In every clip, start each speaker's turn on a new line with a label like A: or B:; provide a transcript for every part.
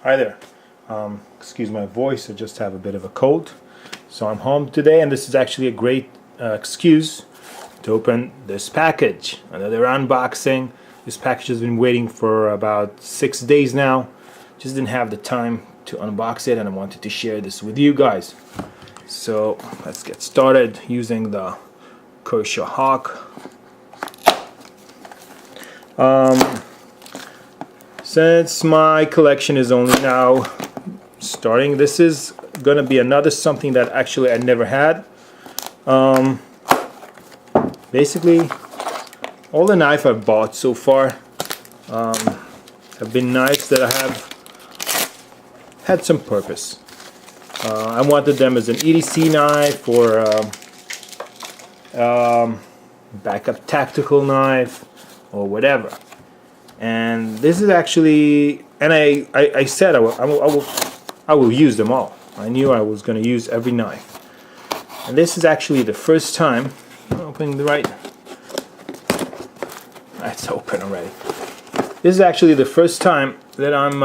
A: Hi there. Excuse my voice, I just have a bit of a cold. So I'm home today, and this is actually a great excuse to open this package. Another unboxing. This package has been waiting for about 6 days now. Just didn't have the time to unbox it, and I wanted to share this with you guys. So let's get started using the Kosher Hawk. Since my collection is only now starting, this is gonna be another something that actually I never had. Basically, all the knife I've bought so far have been knives that I have had some purpose. I wanted them as an EDC knife or backup tactical knife or whatever. And this is actually, and I said I will use them all. I knew I was going to use every knife. And this is actually the first time, opening the right, that's open already. This is actually the first time that I'm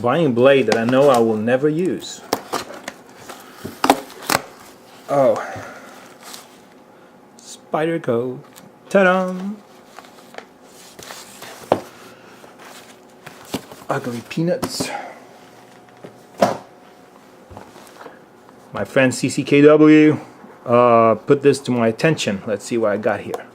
A: buying a blade that I know I will never use. Oh, Spider Go, ta-da! Ugly peanuts. My friend CCKW put this to my attention. Let's see what I got here.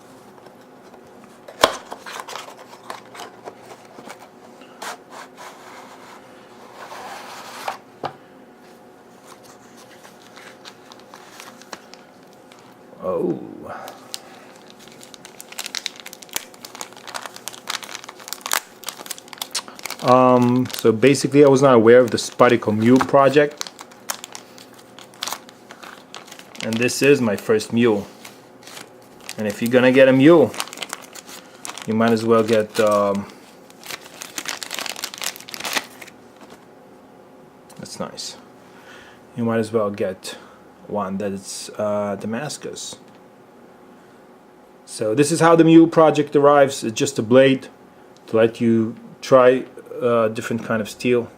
A: Oh. So basically I was not aware of the Spatical Mule project, and this is my first mule. And if you're gonna get a mule, you might as well get that's nice. You might as well get one that's Damascus. So this is how the mule project arrives. It's just a blade to let you try different kind of steel,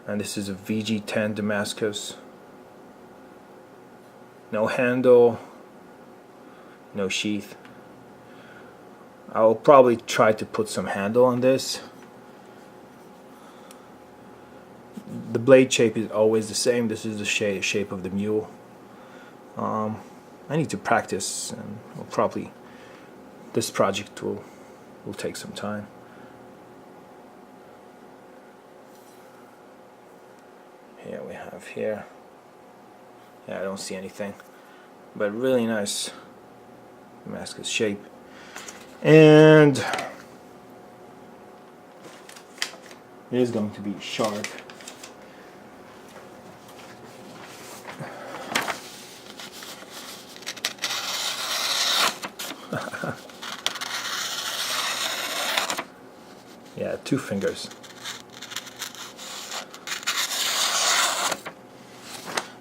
A: and this is a VG10 Damascus. No handle, no sheath. I'll probably try to put some handle on this. The blade shape is always the same. This is the shape of the mule. I need to practice, and this project will take some time. Here we have here. Yeah, I don't see anything, but really nice Damascus shape. And it is going to be sharp. Yeah, 2 fingers.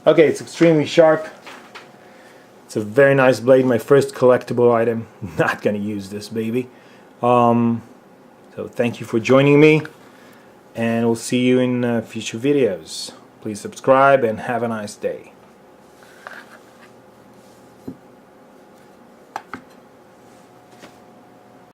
A: Okay, it's extremely sharp. It's a very nice blade, my first collectible item. Not gonna use this baby. So thank you for joining me, and we'll see you in future videos. Please subscribe and have a nice day.